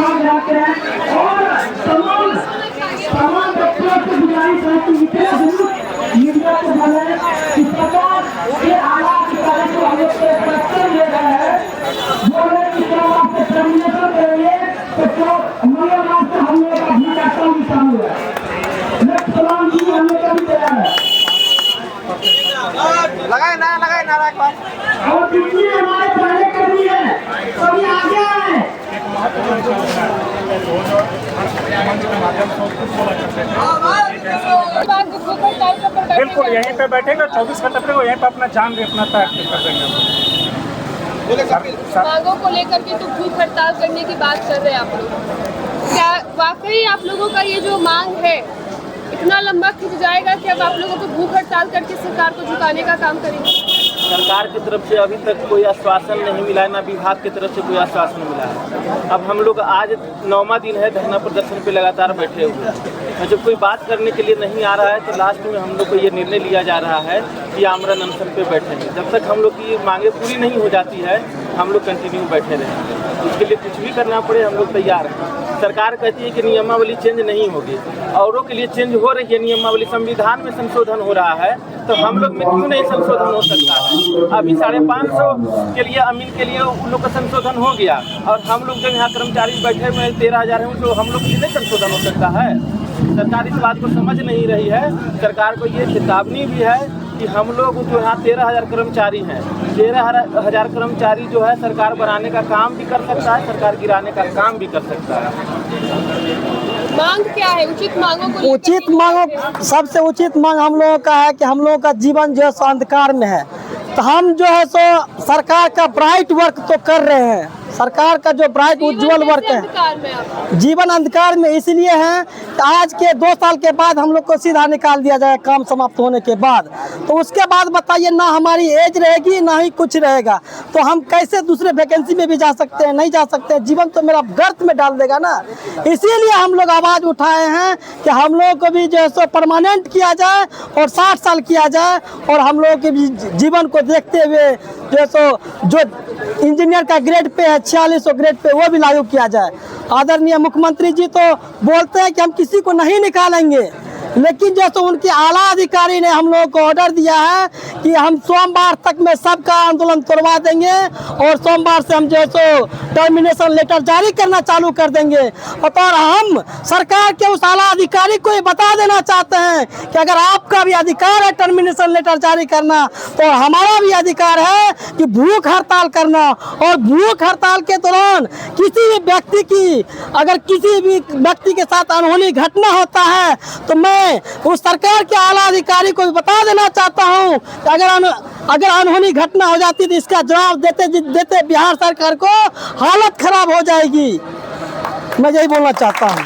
विभाग जाते हैं और तमाम व्यक्तियों से गुजारिश है कि मीडिया को बोले कि सरकार के आला अधिकारी को हम लोग स्ट्रक्चर ले रहे हैं बोले कि क्या आपसे टर्मिनेशन करेंगे तो क्या मंगलवार से हम लोग का भी एक्शन भी शामिल है। नेक्स्ट सलाम जी हमें कभी तैयार है लगाए नारा एक बार और जितने हमारे पहले कर्मी है सभी आगे आए। बिल्कुल यहीं पे बैठेंगे 24 घंटे को यहीं पे अपना जान भी अपना तय कर देंगे। मांगों को लेकर के तो भूख हड़ताल करने की बात कर रहे हैं आप लोग, क्या वाकई आप लोगों का ये जो मांग है इतना लंबा खिंच जाएगा कि अब आप लोगों को भूख हड़ताल करके सरकार को झुकाने का काम करेंगे? सरकार की तरफ से अभी तक कोई आश्वासन नहीं मिला है, ना विभाग की तरफ से कोई आश्वासन मिला है। अब हम लोग आज 9वां दिन है धरना प्रदर्शन पे लगातार बैठे हुए हैं। जब कोई बात करने के लिए नहीं आ रहा है तो लास्ट में हम लोग को ये निर्णय लिया जा रहा है कि आमरण अनशन पे बैठेंगे। जब तक हम लोग की मांगे पूरी नहीं हो जाती है हम लोग कंटिन्यू बैठे रहेंगे। उसके लिए कुछ भी करना पड़े हम लोग तैयार हैं। सरकार कहती है कि नियमावली चेंज नहीं होगी, औरों के लिए चेंज हो रही है नियमावली। संविधान में संशोधन हो रहा है तो हम लोग में क्यों नहीं संशोधन हो सकता है? अभी 550 के लिए अमीन के लिए उन लोग का संशोधन हो गया और हम लोग जब यहाँ कर्मचारी बैठे हुए 13,000 हैं तो हम लोग के लिए नहीं संशोधन हो सकता है? सरकार इस बात को समझ नहीं रही है। सरकार को ये चेतावनी भी है कि हम लोग जो यहाँ 13,000 कर्मचारी हैं, 13,000 कर्मचारी जो है सरकार बनाने का काम भी कर सकता है, सरकार गिराने का काम भी कर सकता है। मांग क्या है? उचित मांगों को उचित मांगों, सबसे उचित मांग हम लोगों का है कि हम लोगों का जीवन जो है सो अंधकार में है, तो हम जो है सो सरकार का ब्राइट वर्क तो कर रहे हैं। सरकार का जो ब्राइट उज्जवल वर्क है, जीवन अंधकार में इसलिए है कि आज के 2 साल के बाद हम लोग को सीधा निकाल दिया जाए काम समाप्त होने के बाद। तो उसके बाद बताइए ना हमारी एज रहेगी ना ही कुछ रहेगा, तो हम कैसे दूसरे वैकेंसी में भी जा सकते हैं? नहीं जा सकते हैं। जीवन तो मेरा गर्त में डाल देगा ना। इसीलिए हम लोग आवाज़ उठाए हैं कि हम लोग को भी जो है सो परमानेंट किया जाए और 60 साल किया जाए और हम लोगों के भी जीवन को देखते हुए जो है सो जो इंजीनियर का ग्रेड पे है 4600 ग्रेड पे वो भी लागू किया जाए। आदरणीय मुख्यमंत्री जी तो बोलते हैं कि हम किसी को नहीं निकालेंगे, लेकिन जैसे उनके आला अधिकारी ने हम लोगों को ऑर्डर दिया है कि हम सोमवार तक में सबका आंदोलन तोड़वा देंगे और सोमवार से हम जो है सो टर्मिनेशन लेटर जारी करना चालू कर देंगे। और हम सरकार के उस आला अधिकारी को ये बता देना चाहते हैं कि अगर आपका भी अधिकार है टर्मिनेशन लेटर जारी करना तो हमारा भी अधिकार है कि भूख हड़ताल करना। और भूख हड़ताल के दौरान किसी भी व्यक्ति की अगर किसी भी व्यक्ति के साथ अनहोनी घटना होता है तो मैं उस सरकार के आला अधिकारी को बता देना चाहता हूं कि अगर अनहोनी घटना हो जाती तो इसका जवाब देते बिहार सरकार को हालत खराब हो जाएगी। मैं यही बोलना चाहता हूं।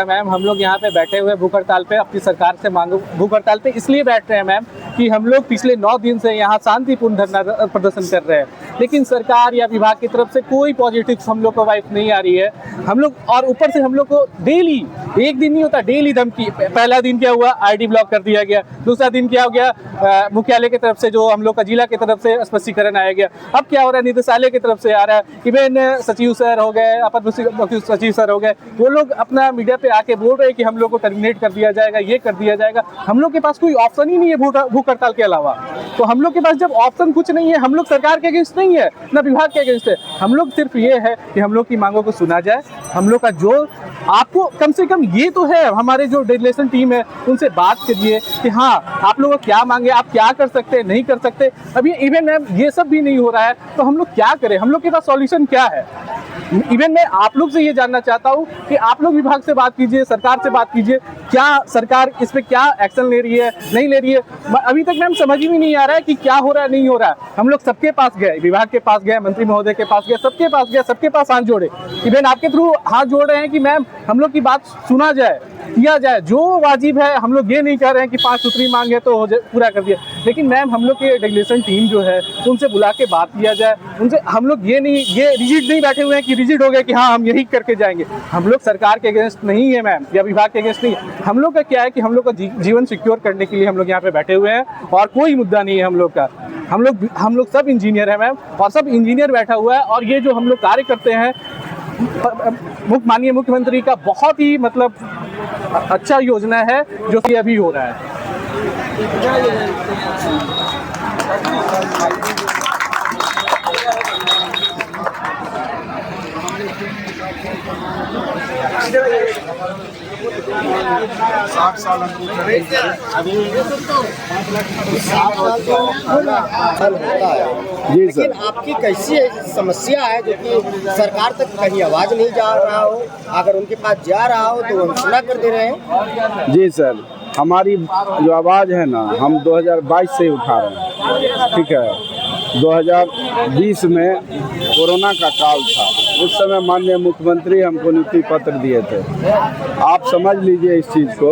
मैम हम लोग यहाँ पे बैठे हुए भूख हड़ताल पे अपनी सरकार से मांग भूख हड़ताल पे इसलिए बैठ रहे हैं मैम कि हम लोग पिछले 9 दिन से यहाँ शांतिपूर्ण धरना प्रदर्शन कर रहे हैं, लेकिन सरकार या विभाग की तरफ से कोई पॉजिटिव हम लोग को वाइफ नहीं आ रही है। हम लोग और ऊपर से हम लोग को डेली, एक दिन नहीं होता, डेली धमकी। पहला दिन क्या हुआ, ID ब्लॉक कर दिया गया। दूसरा दिन क्या हो गया, मुख्यालय की तरफ से जो हम लोग का जिला की तरफ से स्पष्टीकरण आया गया। अब क्या हो रहा है, निदेशालय की तरफ से आ रहा है। इवन सचिव सर हो गए, अपर सचिव सर हो गए, वो लोग अपना मीडिया पे आके बोल रहे हैं कि हम लोग को टर्मिनेट कर दिया जाएगा, ये कर दिया जाएगा। हम लोग के पास कोई ऑप्शन ही नहीं है भूख हड़ताल के अलावा। तो हम लोग के पास जब ऑप्शन कुछ नहीं है, हम लोग सरकार के अगेंस्ट नहीं है ना विभाग के अगेंस्ट है, हम लोग सिर्फ ये है कि हम लोग की मांगों को सुना जाए। हम लोग का जो आपको कम से कम ये तो है, हमारे जो डेलीगेशन टीम है उनसे बात करिए कि हाँ आप लोगों को क्या मांगे, आप क्या कर सकते हैं, नहीं कर सकते। अभी इवन मैम ये सब भी नहीं हो रहा है तो हम लोग क्या करें? हम लोग के पास सॉल्यूशन क्या है? इवन मैं आप लोग से ये जानना चाहता हूँ कि आप लोग विभाग से बात कीजिए, सरकार से बात कीजिए, क्या सरकार इस पे क्या एक्शन ले रही है, नहीं ले रही है। अभी तक मैम समझ में नहीं आ रहा है कि क्या हो रहा है, नहीं हो रहा है। हम लोग सबके पास गए, विभाग के पास गए, मंत्री महोदय के पास गए, सबके पास गए, सबके पास हाथ जोड़े। इवन आपके थ्रू हाथ जोड़ रहे हैं कि मैम हम लोग की बात सुना जाए, किया जाए, जो वाजिब है। हम लोग ये नहीं कह रहे हैं कि 5 सूत्री मांग है तो पूरा कर दिया, लेकिन मैम हम लोग की डेलीगेशन टीम जो है उनसे बुला के बात किया जाए। उनसे हम लोग ये रिजिड नहीं बैठे हुए हैं कि रिजिड हो गए कि हाँ हम यही करके जाएंगे। हम लोग सरकार के अगेंस्ट नहीं है मैम, या विभाग के अगेंस्ट नहीं है। हम लोग का क्या है कि हम लोग का जीवन सिक्योर करने के लिए हम लोग यहाँ पे बैठे हुए हैं और कोई मुद्दा नहीं है हम लोग का। हम लोग सब इंजीनियर हैं मैम, और सब इंजीनियर बैठा हुआ है, और ये जो हम लोग कार्य करते हैं माननीय मुख्यमंत्री का बहुत ही मतलब अच्छा योजना है जो कि अभी हो रहा है। जी सर, आपकी कैसी समस्या है जो कि सरकार तक कहीं आवाज नहीं जा रहा हो, अगर उनके पास जा रहा हो तो वो सुना कर दे रहे हैं? जी सर, हमारी जो आवाज़ है ना, हम 2022 से उठा रहे हैं, ठीक है। 2020 में कोरोना का काल था, उस समय माननीय मुख्यमंत्री हमको नियुक्ति पत्र दिए थे। आप समझ लीजिए इस चीज़ को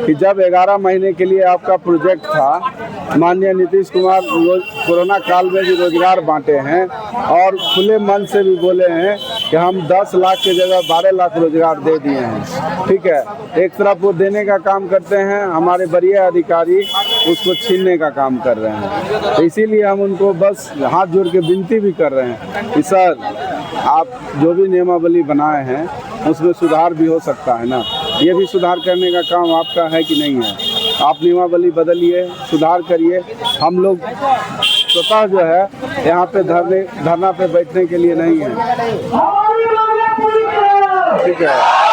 कि जब 11 महीने के लिए आपका प्रोजेक्ट था, माननीय नीतीश कुमार कोरोना काल में भी रोजगार बांटे हैं और खुले मन से भी बोले हैं कि हम 10 लाख की जगह 12 लाख रोजगार दे दिए हैं, ठीक है। एक तरफ वो देने का काम करते हैं, हमारे वरीय अधिकारी उसको छीनने का काम कर रहे हैं। तो इसीलिए हम उनको बस हाथ जोड़ के विनती भी कर रहे हैं कि सर, आप जो भी नियमावली बनाए हैं उसमें सुधार भी हो सकता है ना, ये भी सुधार करने का काम आपका है कि नहीं है। आप नियमावली बदलिए, सुधार करिए। हम लोग स्वतः जो है यहाँ पे धरना पे बैठने के लिए नहीं है, ठीक है।